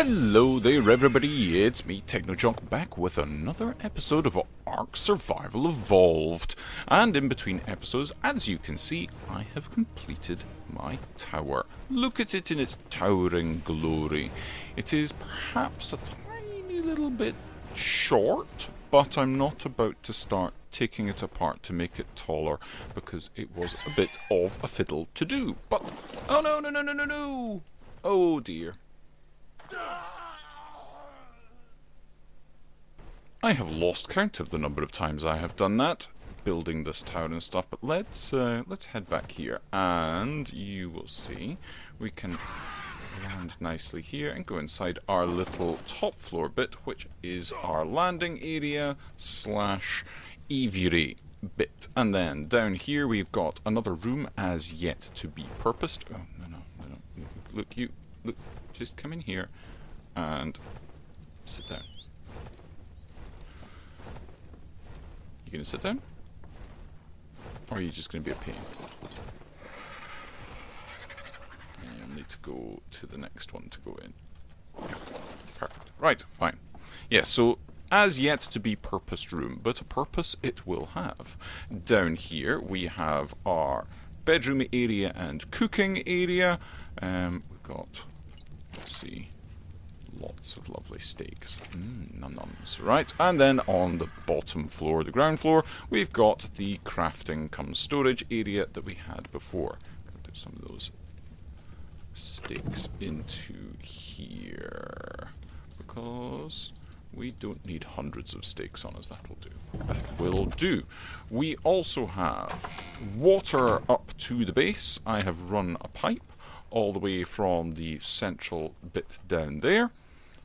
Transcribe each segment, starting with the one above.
Hello there everybody, it's me TechnoJunk back with another episode of Ark Survival Evolved. And in between episodes, as you can see, I have completed my tower. Look at it in its towering glory. It is perhaps a tiny little bit short, but I'm not about to start taking it apart to make it taller because it was a bit of a fiddle to do. But, oh no! Oh dear. I have lost count of the number of times I have done that, building this tower and stuff, but let's head back here, and you will see we can land nicely here and go inside our little top floor bit, which is our landing area / aviary bit. And then down here we've got another room as yet to be purposed. Oh, no. Look, just come in here and sit down. You gonna sit down? Or are you just gonna be a pain? You'll need to go to the next one to go in. Yeah, perfect. Right, fine. Yeah, so as yet to be purposed room, but a purpose it will have. Down here we have our bedroom area and cooking area. We've got, let's see, lots of lovely steaks. Num-nums. Right, and then on the bottom floor, the ground floor, we've got the crafting cum storage area that we had before. I'm going to put some of those steaks into here because we don't need hundreds of steaks on us. That will do. That will do. We also have water up to the base. I have run a pipe all the way from the central bit down there,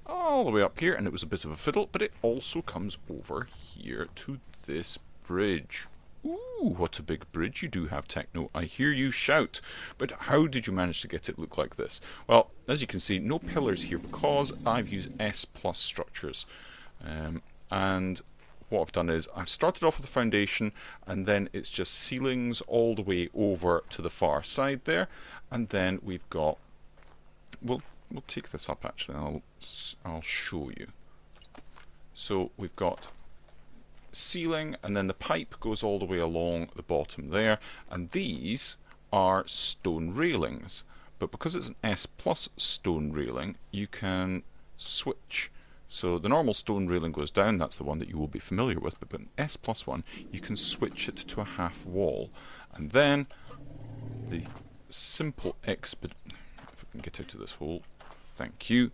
all the way up here, and it was a bit of a fiddle, but it also comes over here to this bridge. Ooh, what a big bridge you do have, Techno. I hear you shout. But how did you manage to get it look like this? Well, as you can see, no pillars here because I've used S+ structures. And what I've done is I've started off with the foundation, and then it's just ceilings all the way over to the far side there. And then we've got, we'll take this up actually, and I'll show you. So we've got ceiling, and then the pipe goes all the way along the bottom there, and these are stone railings. But because it's an S+ stone railing, you can switch. So the normal stone railing goes down, that's the one that you will be familiar with, but an S+ one, you can switch it to a half wall. And then the simple expedient, if I can get out of this hole, thank you,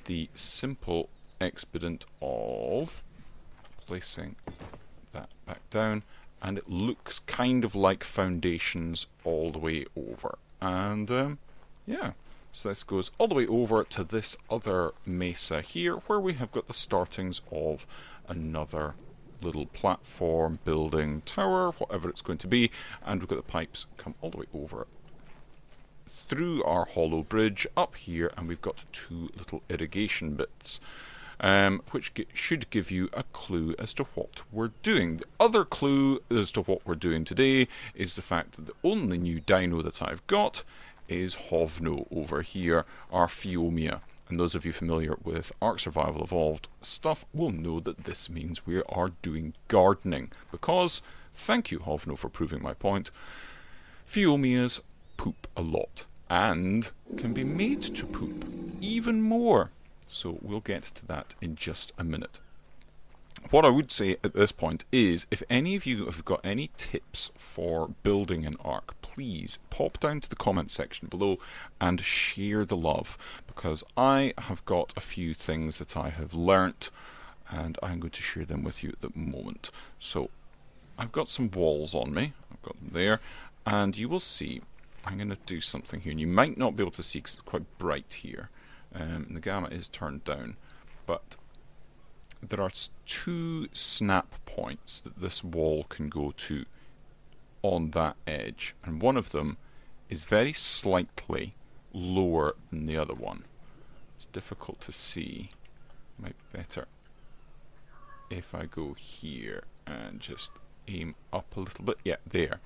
the simple expedient of placing that back down, and it looks kind of like foundations all the way over. And yeah, so this goes all the way over to this other mesa here, where we have got the startings of another little platform, building, tower, whatever it's going to be, and we've got the pipes come all the way over through our hollow bridge up here, and we've got two little irrigation bits, which should give you a clue as to what we're doing. The other clue as to what we're doing today is the fact that the only new dino that I've got is Hovno over here, our Phiomia. And those of you familiar with Ark Survival Evolved stuff will know that this means we are doing gardening, because, thank you Hovno for proving my point, Phiomias poop a lot and can be made to poop even more. So we'll get to that in just a minute. What I would say at this point is, if any of you have got any tips for building an Ark, please pop down to the comment section below and share the love, because I have got a few things that I have learnt and I'm going to share them with you at the moment. So I've got some walls on me, I've got them there, and you will see I'm going to do something here, and you might not be able to see because it's quite bright here. The gamma is turned down, but there are two snap points that this wall can go to on that edge, and one of them is very slightly lower than the other one. It's difficult to see. Might be better if I go here and just aim up a little bit. Yeah, there.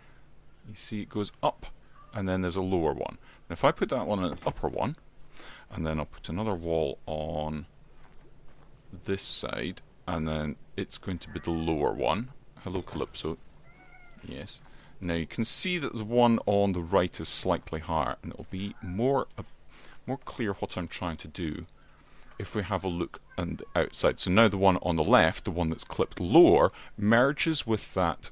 You see it goes up, and then there's a lower one. And if I put that one on an upper one, and then I'll put another wall on this side, and then it's going to be the lower one. Hello, Calypso. Yes. Now you can see that the one on the right is slightly higher, and it'll be more clear what I'm trying to do if we have a look on the outside. So now the one on the left, the one that's clipped lower, merges with that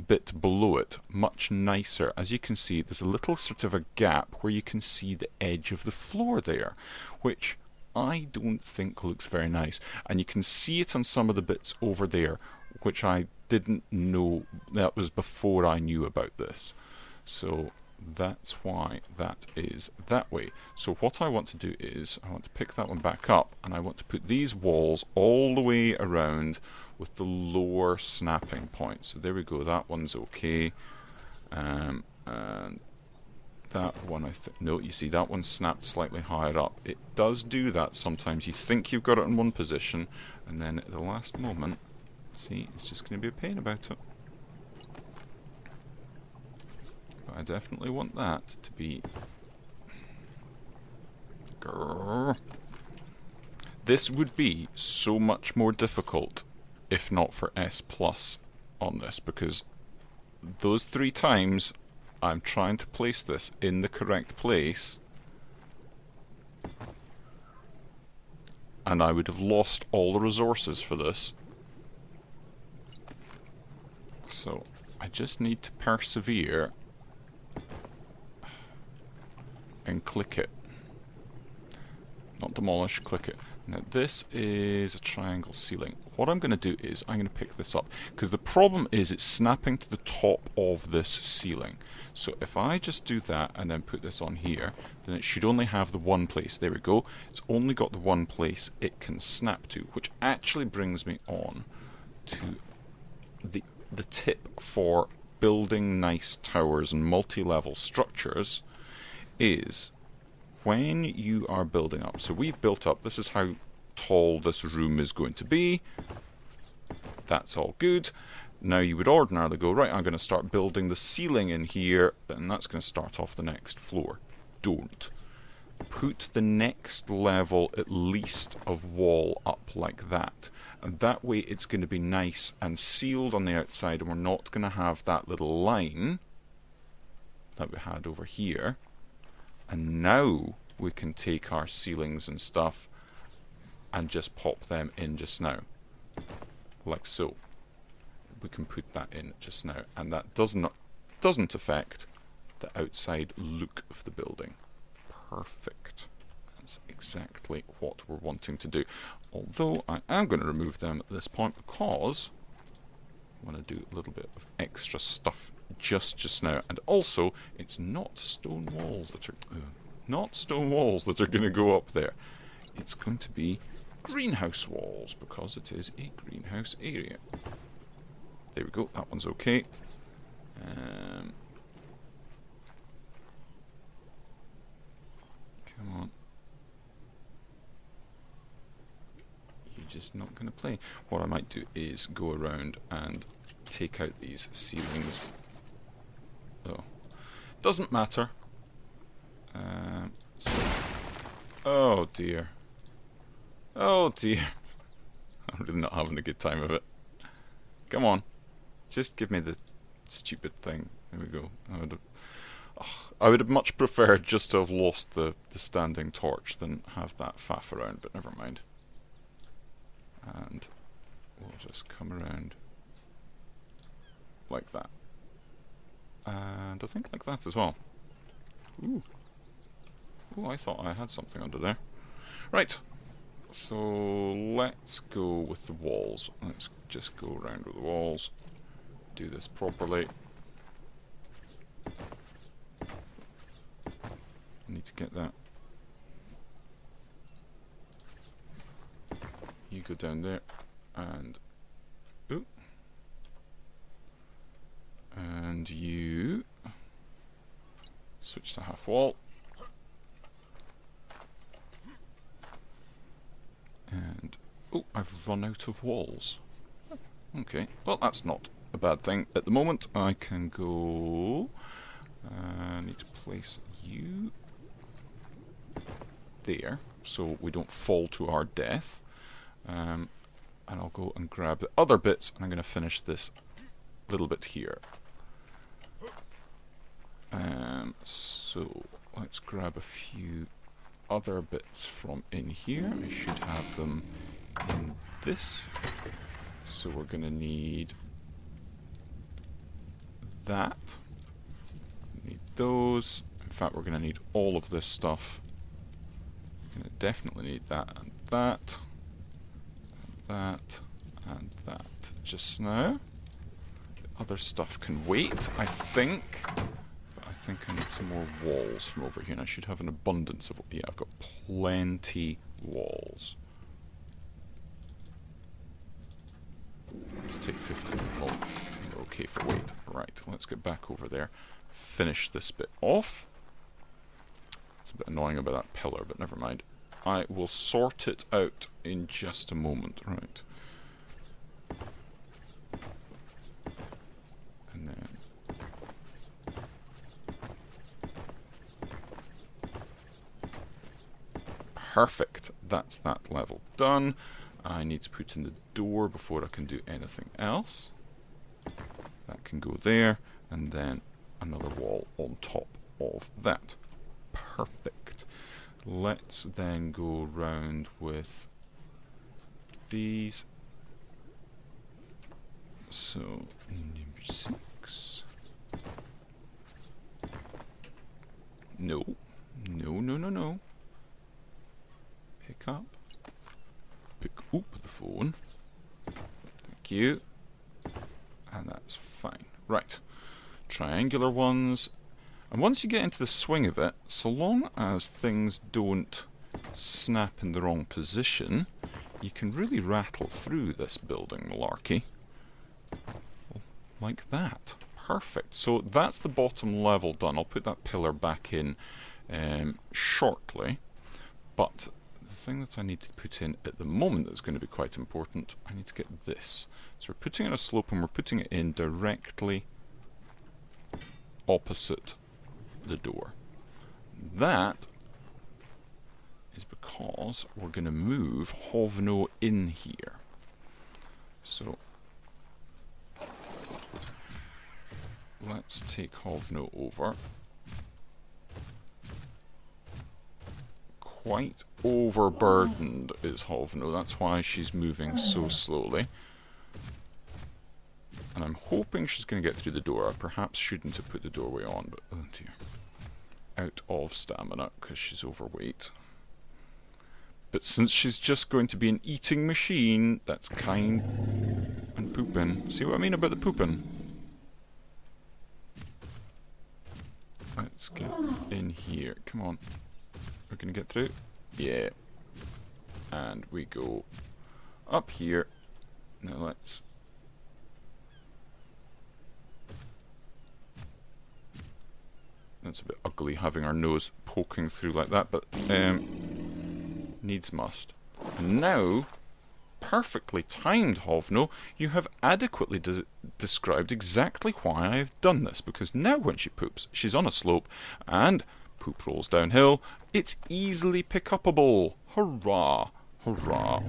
bit below it much nicer. As you can see, there's a little sort of a gap where you can see the edge of the floor there, which I don't think looks very nice. And you can see it on some of the bits over there, which I didn't know. That was before I knew about this. So that's why that is that way. So what I want to do is I want to pick that one back up, and I want to put these walls all the way around with the lower snapping point. So there we go, that one's okay. And that one, no, you see that one snapped slightly higher up. It does do that sometimes. You think you've got it in one position, and then at the last moment, see, it's just going to be a pain about it. But I definitely want that to be... Grrr. This would be so much more difficult if not for S Plus on this, because those 3 times I'm trying to place this in the correct place, and I would have lost all the resources for this. So I just need to persevere and click it. Not demolish, click it. Now this is a triangle ceiling. What I'm going to do is I'm going to pick this up, because the problem is it's snapping to the top of this ceiling. So if I just do that and then put this on here, then it should only have the one place. There we go. It's only got the one place it can snap to, which actually brings me on to the tip for building nice towers and multi-level structures is when you are building up. So we've built up, this is how tall this room is going to be. That's all good. Now you would ordinarily go, right, I'm going to start building the ceiling in here, and that's going to start off the next floor. Don't. Put the next level at least of wall up like that. And that way it's going to be nice and sealed on the outside, and we're not going to have that little line that we had over here. And now we can take our ceilings and stuff and just pop them in just now. Like so. We can put that in just now. And that doesn't affect the outside look of the building. Perfect. That's exactly what we're wanting to do. Although I am going to remove them at this point because I want to do a little bit of extra stuff just now. And also, it's not stone walls that are going to go up there. It's going to be greenhouse walls, because it is a greenhouse area. There we go, that one's okay. Come on. You're just not going to play. What I might do is go around and take out these ceilings. Oh, doesn't matter. Oh dear. Oh dear. I'm really not having a good time of it. Come on. Just give me the stupid thing. There we go. I would have much preferred just to have lost the standing torch than have that faff around, but never mind. And we'll just come around like that. And I think like that as well. Ooh. Ooh, I thought I had something under there. Right. So let's go with the walls. Let's just go around with the walls. Do this properly. I need to get that. You go down there and ooh. And you switch to half wall. And oh, I've run out of walls. Okay, well that's not a bad thing. At the moment I can go... I need to place you there, so we don't fall to our death. And I'll go and grab the other bits, and I'm going to finish this little bit here. So let's grab a few other bits from in here. I should have them in this. So we're going to need that. Need those. In fact, we're going to need all of this stuff. We're going to definitely need that and that. That and that just now. The other stuff can wait, I think. But I think I need some more walls from over here, and I should have an abundance of... Yeah, I've got plenty walls. Let's take 15. Oh, you're okay for weight. Right, let's get back over there. Finish this bit off. It's a bit annoying about that pillar, but never mind. I will sort it out in just a moment. Right. And then... Perfect. That's that level done. I need to put in the door before I can do anything else. That can go there, and then another wall on top of that. Perfect. Let's then go round with these. So, number 6. No. No, no, no, no. Pick up. Pick up the phone. Thank you. And that's fine. Right. Triangular ones. And once you get into the swing of it, so long as things don't snap in the wrong position, you can really rattle through this building malarkey. Like that. Perfect. So that's the bottom level done. I'll put that pillar back in shortly. But the thing that I need to put in at the moment that's going to be quite important, I need to get this. So we're putting in a slope and we're putting it in directly opposite the door. That is because we're going to move Hovno in here. So let's take Hovno over. Quite overburdened is Hovno, that's why she's moving so slowly. And I'm hoping she's going to get through the door. I perhaps shouldn't have put the doorway on, but oh dear. Out of stamina because she's overweight. But since she's just going to be an eating machine, that's kind and pooping. See what I mean about the pooping? Let's get in here. Come on. We're going to get through? Yeah. And we go up here. Now let's... That's a bit ugly having our nose poking through like that, but needs must. Now, perfectly timed, Hovno, you have adequately described exactly why I have done this, because now when she poops, she's on a slope, and poop rolls downhill, it's easily pick-upable. Hurrah! Hurrah!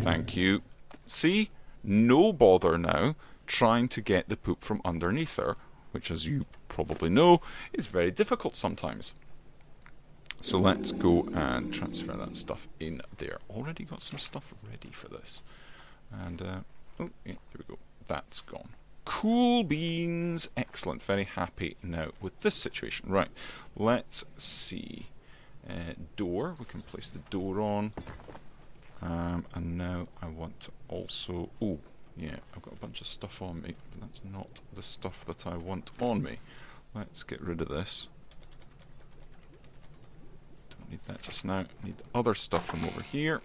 Thank you. See? No bother now trying to get the poop from underneath her, which, as you probably know, is very difficult sometimes. So let's go and transfer that stuff in there. Already got some stuff ready for this. And, oh, yeah, here we go. That's gone. Cool beans. Excellent. Very happy now with this situation. Right, let's see. Door. We can place the door on. And now I want to also... Oh, yeah, I've got a bunch of stuff on me, but that's not the stuff that I want on me. Let's get rid of this. Don't need that just now. I need the other stuff from over here.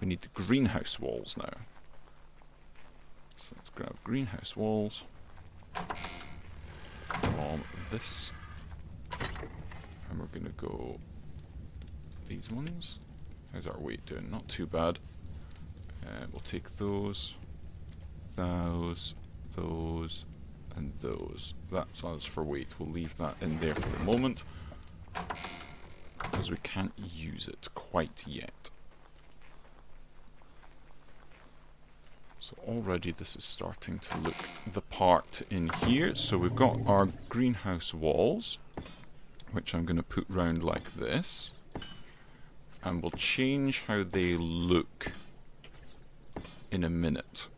We need the greenhouse walls now. So let's grab greenhouse walls from this. And we're going to go these ones. How's our weight doing? Not too bad. We'll take those, those, and those. That's us for weight. We'll leave that in there for the moment. because we can't use it quite yet. So already this is starting to look the part in here. So we've got our greenhouse walls, which I'm going to put round like this. And we'll change how they look in a minute.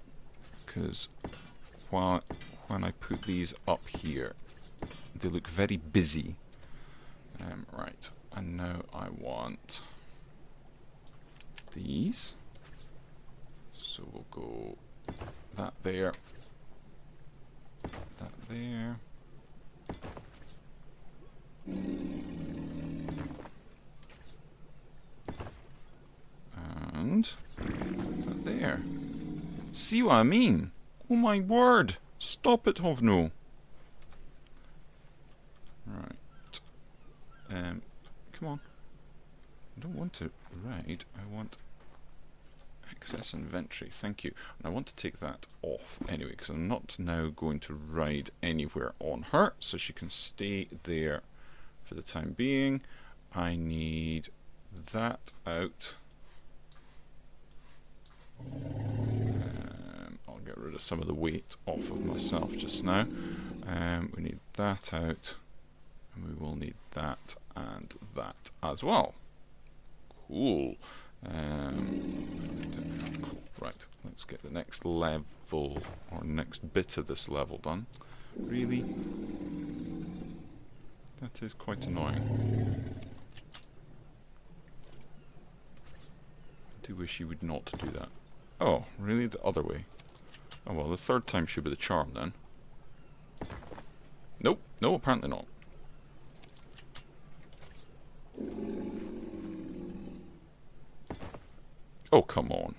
Because when I put these up here, they look very busy. Right, and now I want these. So we'll go that there, that there, and that there. See what I mean? Oh my word! Stop it, Hovno! Right. Come on. I don't want to ride, I want access inventory, thank you. And I want to take that off anyway, because I'm not now going to ride anywhere on her, so she can stay there for the time being. I need that out. I'll get rid of some of the weight off of myself just now. We need that out, and we will need that and that as well. Cool. Right, let's get the next level, or next bit of this level done. Really? That is quite annoying. I do wish you would not do that. Oh, really? The other way? Oh well, the third time should be the charm then. Nope, no, apparently not. Oh, come on.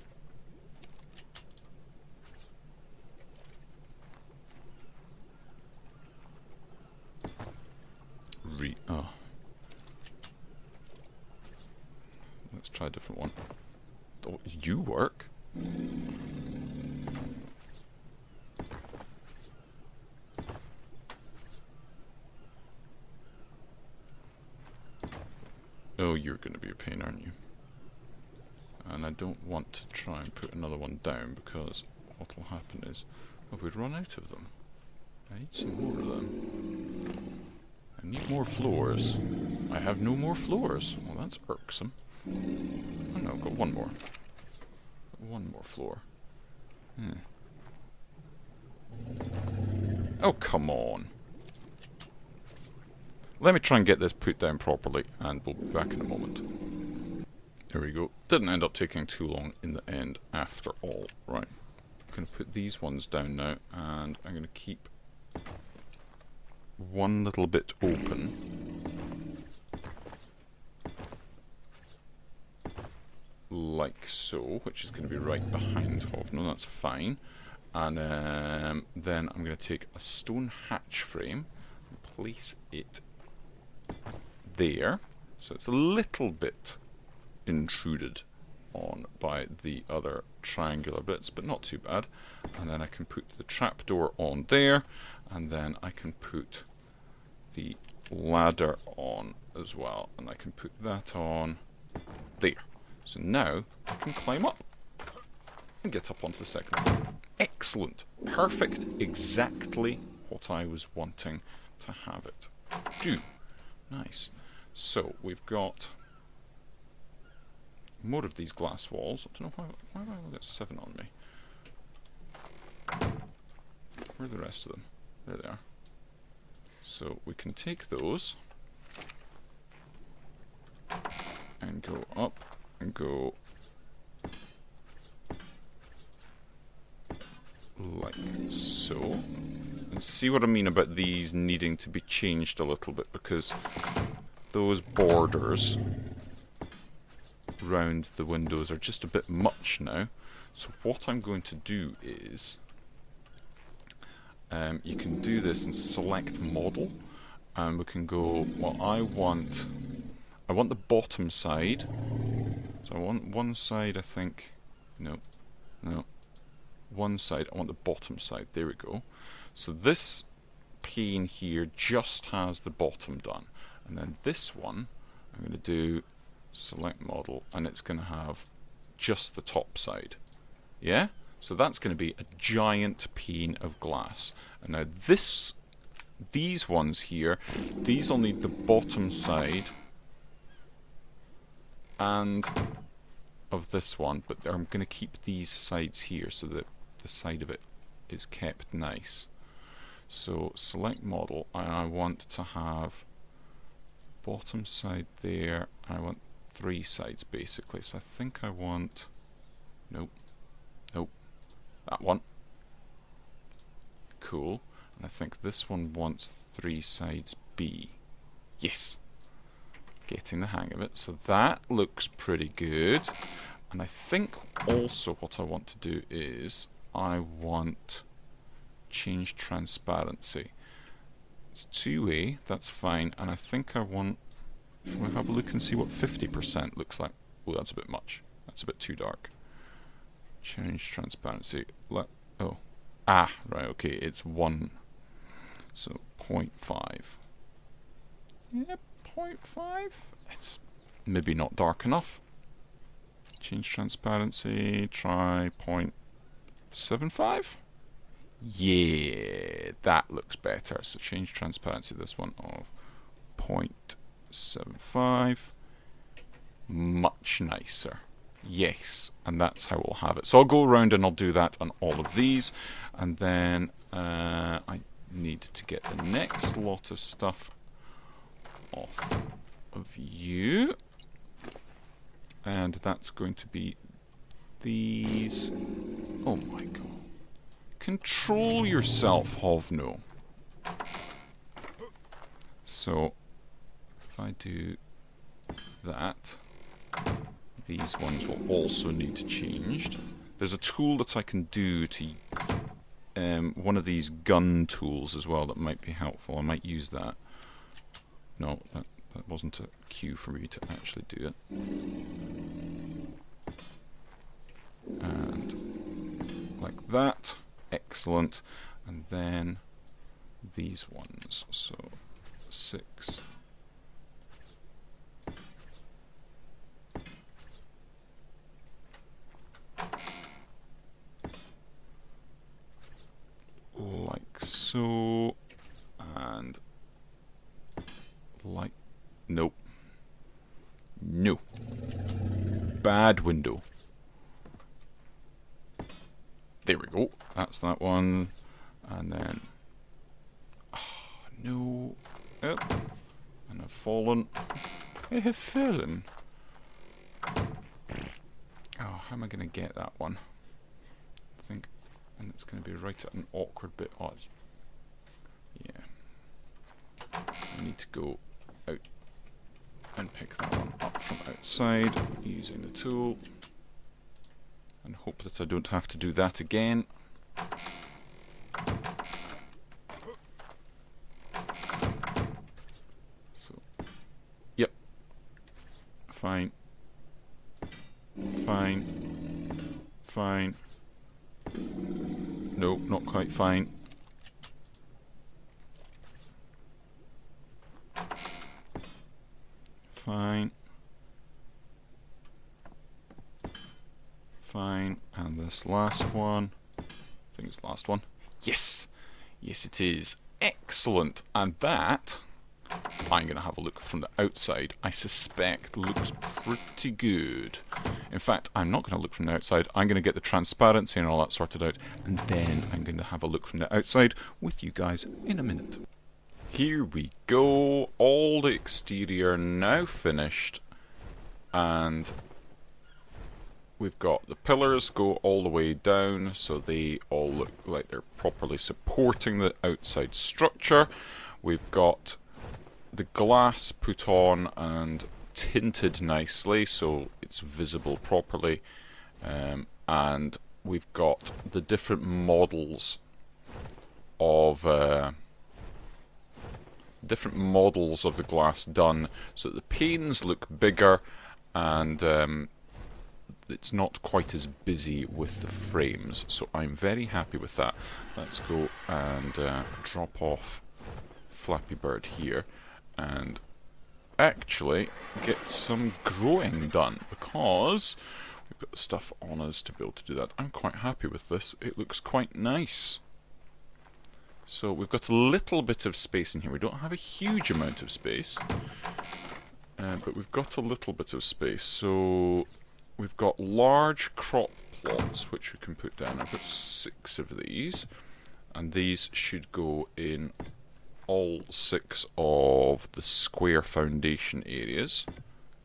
Oh. Let's try a different one. Oh, you work? Oh, you're going to be a pain, aren't you? And I don't want to try and put another one down, because what will happen is, oh, we'd run out of them. I need some more of them. I need more floors. I have no more floors. Well, that's irksome. Oh no, I've got one more. One more floor. Oh, come on. Let me try and get this put down properly, and we'll be back in a moment. There we go. Didn't end up taking too long in the end after all. Right. I'm going to put these ones down now, and I'm going to keep one little bit open. Like so, which is going to be right behind Hovno, that's fine. And then I'm going to take a stone hatch frame and place it there. So it's a little bit intruded on by the other triangular bits, but not too bad. And then I can put the trapdoor on there, and then I can put the ladder on as well, and I can put that on there. So now I can climb up and get up onto the second floor. Excellent. Perfect. Exactly what I was wanting to have it do. Nice. So we've got more of these glass walls. I don't know why have I got 7 on me? Where are the rest of them? There they are. So we can take those and go up and go like so. And see what I mean about these needing to be changed a little bit, because those borders round the windows are just a bit much now. So what I'm going to do is, you can do this and select model, and we can go, well, I want the bottom side. So I want one side, I think, no, one side, I want the bottom side, there we go. So this pane here just has the bottom done, and then this one, I'm going to do select model, and it's going to have just the top side. Yeah? So that's going to be a giant pane of glass. And now these ones here, these will need the bottom side and of this one, but I'm going to keep these sides here so that the side of it is kept nice. So select model, and I want to have bottom side there, and I want 3 sides basically. So I think I want, nope, that one. Cool. And I think this one wants 3 sides B. Yes. Getting the hang of it. So that looks pretty good. And I think also what I want to do is I want change transparency. It's 2A, that's fine. And I think I want, we'll have a look and see what 50% looks like. Oh, that's a bit much. That's a bit too dark. Change transparency. Right, okay, it's 1. So 0.5. Yeah, 0.5. It's maybe not dark enough. Change transparency, try 0.75. Yeah, that looks better. So change transparency, this one of 0.75. Much nicer. Yes, and that's how we'll have it. So I'll go around and I'll do that on all of these, and then I need to get the next lot of stuff off of you, and that's going to be these. Oh my god. Control yourself, Hovno. So if I do that, these ones will also need changed. There's a tool that I can do to one of these gun tools as well that might be helpful. I might use that. No, that wasn't a cue for me to actually do it. And like that. Excellent. And then these ones. So 6. Like so, and like, nope, no, bad window. There we go, that's that one, and then, no, and I've fallen, I have fallen. Oh, how am I going to get that one? I think. And it's going to be right at an awkward bit. Oh, yeah. I need to go out and pick that one up from outside using the tool. And hope that I don't have to do that again. So, yep. Fine. Fine. Fine. No, not quite fine. Fine. Fine. And this last one. I think it's the last one. Yes! Yes, it is. Excellent. And that, I'm going to have a look from the outside. I suspect looks pretty good. In fact, I'm not going to look from the outside. I'm going to get the transparency and all that sorted out, and then I'm going to have a look from the outside with you guys in a minute. Here we go. All the exterior now finished, and we've got the pillars go all the way down, so they all look like they're properly supporting the outside structure. We've got the glass put on and tinted nicely so it's visible properly, and we've got the different models of the glass done so that the panes look bigger, and it's not quite as busy with the frames, so I'm very happy with that. Let's go and drop off Flappy Bird here, and actually get some growing done, because we've got the stuff on us to be able to do that. I'm quite happy with this. It looks quite nice. So we've got a little bit of space in here. We don't have a huge amount of space, but we've got a little bit of space. So we've got large crop plots which we can put down. I've got 6 of these, and these should go in all 6 of the square foundation areas,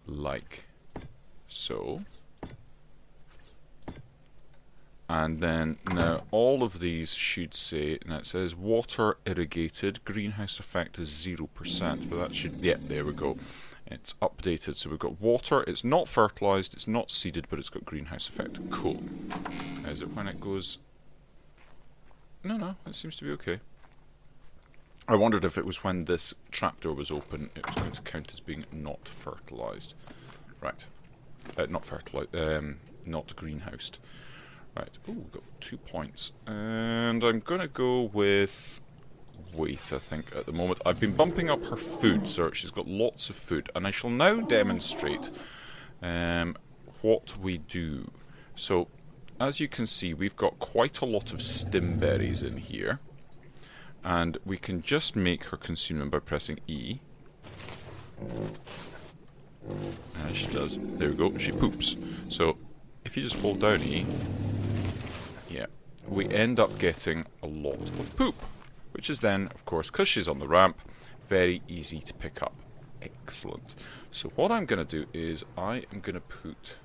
like so. And then now all of these should say, now it says water irrigated, greenhouse effect is 0%, but that should, yeah, there we go. It's updated, so we've got water, it's not fertilised, it's not seeded, but it's got greenhouse effect. Cool. Is it when it goes... No, it seems to be okay. I wondered if it was when this trapdoor was open, it was going to count as being not fertilised. Right. Not fertilised, not greenhoused. Right. Oh, we've got 2 points. And I'm going to go with weight, I think, at the moment. I've been bumping up her food, so she's got lots of food. And I shall now demonstrate what we do. So, as you can see, we've got quite a lot of stimberries in here. And we can just make her consume them by pressing E. And she does. There we go. She poops. So, if you just hold down E, yeah, we end up getting a lot of poop. Which is then, of course, because she's on the ramp, very easy to pick up. Excellent. So what I'm going to do is I am going to put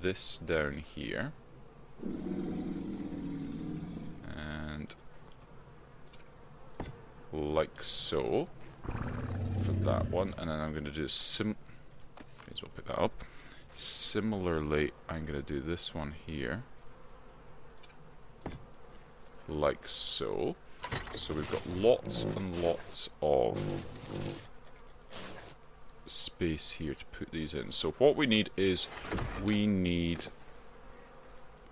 this down here. And like so for that one. And then I'm going to do may as well pick that up. Similarly, I'm going to do this one here. Like so. So we've got lots and lots of space here to put these in. So what we need is, we need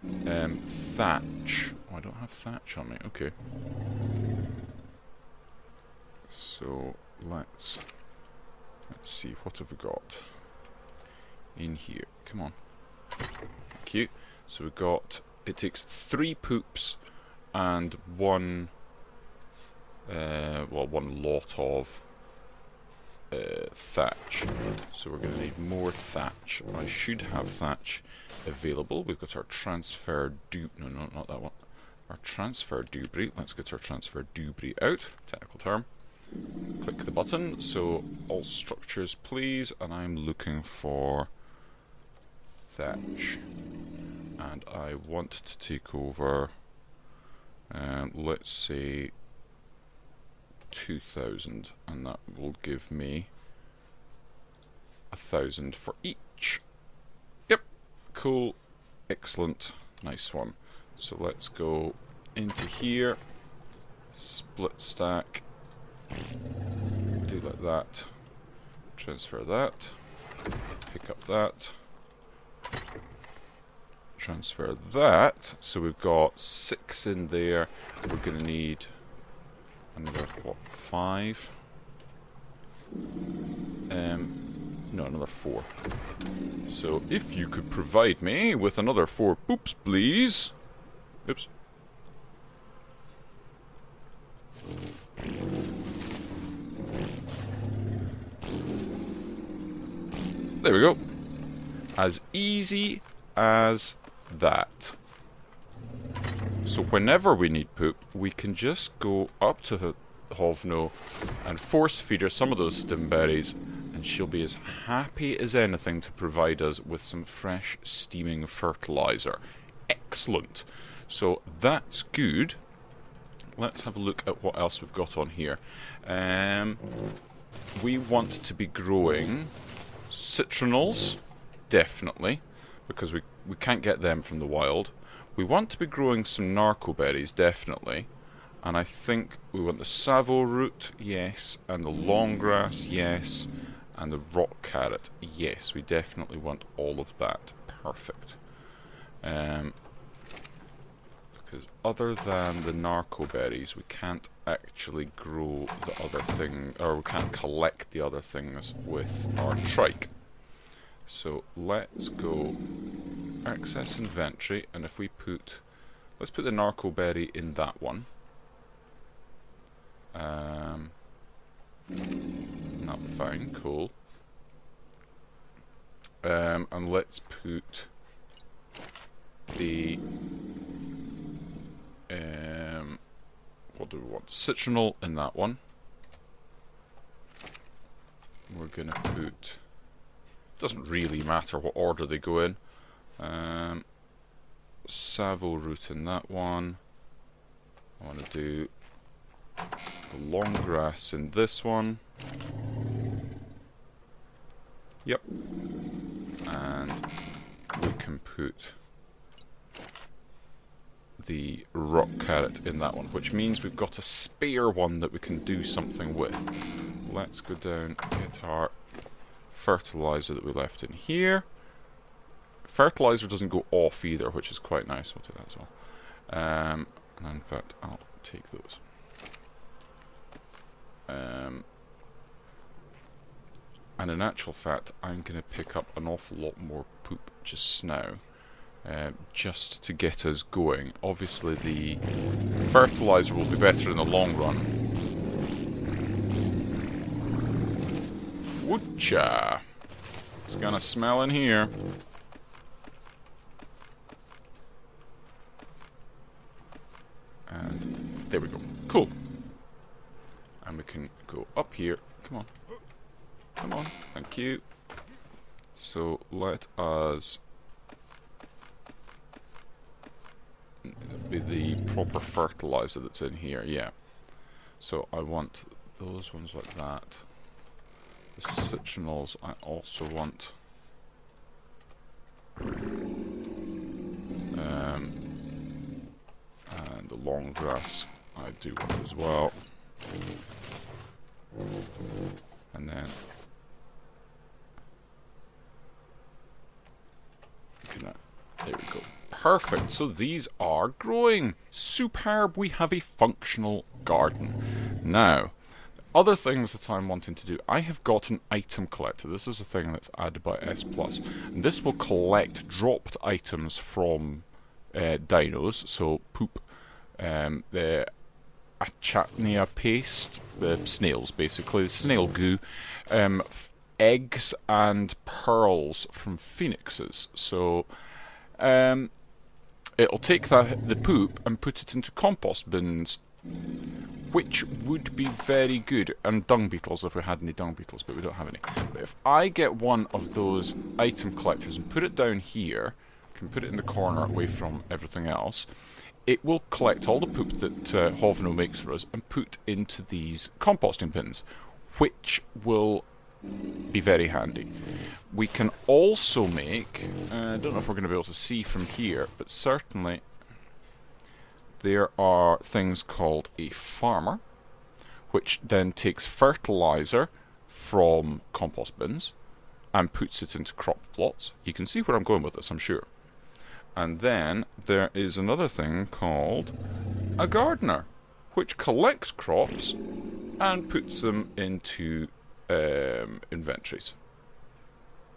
thatch. Oh, I don't have thatch on me. Okay. So let's see, what have we got in here? Come on. Thank you. So we've got, it takes 3 poops and one lot of thatch. So we're going to need more thatch. I should have thatch available. We've got our transfer no, not that one. Our transfer debris. Let's get our transfer debris out. Technical term. Click the button. So all structures, please. And I'm looking for thatch. And I want to take over, let's say 2,000, and that will give me 1,000 for each. Yep, cool, excellent, nice one. So let's go into here, split stack, do like that, transfer that, pick up that, transfer that. So we've got 6 in there. We're going to need another, what, 5? No, another 4. So if you could provide me with another 4 poops, please. Oops. There we go. As easy as that. So whenever we need poop, we can just go up to Hovno and force feed her some of those stimberries, and she'll be as happy as anything to provide us with some fresh steaming fertilizer. Excellent. So that's good. Let's have a look at what else we've got on here. We want to be growing citronals, definitely, because we can't get them from the wild. We want to be growing some narco berries, definitely. And I think we want the savo root, yes, and the long grass, yes, and the rock carrot, yes. We definitely want all of that. Perfect. Because other than the narco berries, we can't actually grow the other thing, or we can't collect the other things with our trike. So let's go access inventory, and if we put, let's put the narco berry in that one. Not fine, cool. And let's put the what do we want? Citronal in that one. We're gonna put, doesn't really matter what order they go in. Savo root in that one. I want to do the long grass in this one. Yep. And we can put the rock carrot in that one, which means we've got a spare one that we can do something with. Let's go down, get our fertilizer that we left in here. Fertilizer doesn't go off either, which is quite nice. We'll do that as well. And in fact, I'll take those. And in actual fact, I'm going to pick up an awful lot more poop just now, just to get us going. Obviously, the fertilizer will be better in the long run. Woocha! It's gonna smell in here. And there we go. Cool. And we can go up here. Come on. Come on. Thank you. So let us be the proper fertilizer that's in here. Yeah. So I want those ones like that. The citronals I also want. And the long grass I do want as well. And then there we go. Perfect. So these are growing. Superb. We have a functional garden. Now, other things that I'm wanting to do. I have got an item collector. This is a thing that's added by S+. And this will collect dropped items from dinos. So poop, the Achatnia paste, the snails basically, the snail goo, eggs and pearls from phoenixes. So it'll take the poop and put it into compost bins, which would be very good, and dung beetles if we had any dung beetles, but we don't have any. But if I get one of those item collectors and put it down here, can put it in the corner away from everything else, it will collect all the poop that Hovno makes for us and put into these composting bins, which will be very handy. We can also make, I don't know if we're going to be able to see from here, but certainly there are things called a farmer, which then takes fertilizer from compost bins and puts it into crop plots. You can see where I'm going with this, I'm sure. And then there is another thing called a gardener, which collects crops and puts them into inventories.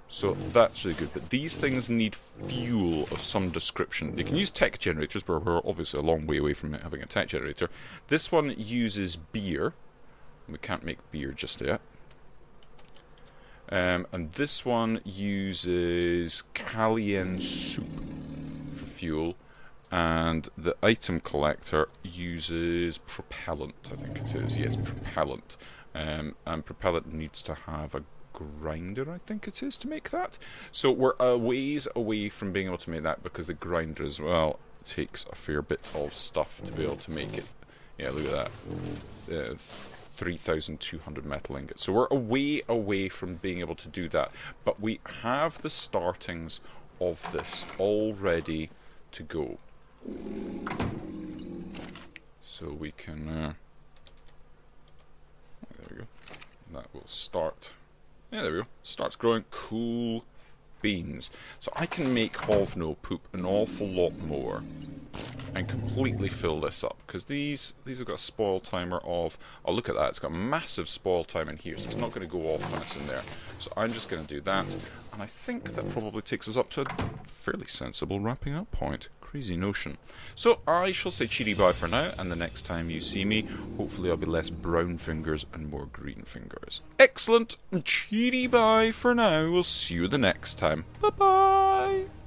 So that's really good. But these things need fuel of some description. You can use tech generators, but we're obviously a long way away from having a tech generator. This one uses beer. We can't make beer just yet. And this one uses cayenne soup for fuel. And the item collector uses propellant, I think it is. Yes, propellant. And propellant needs to have a grinder, I think it is, to make that. So we're a ways away from being able to make that, because the grinder as well takes a fair bit of stuff to be able to make it. Yeah, look at that. 3,200 metal ingots. So we're a way away from being able to do that. But we have the startings of this all ready to go. So we can... there we go. That will start... Yeah, there we go. Starts growing. Cool beans. So I can make Hovno poop an awful lot more. and completely fill this up, because these have got a spoil timer of, oh look at that, it's got a massive spoil time in here, so it's not going to go off when it's in there. So I'm just going to do that, and I think that probably takes us up to a fairly sensible wrapping up point. Crazy notion. So I shall say cheery bye for now, and the next time you see me, hopefully I'll be less brown fingers and more green fingers. Excellent! Cheery bye for now, we'll see you the next time. Bye bye!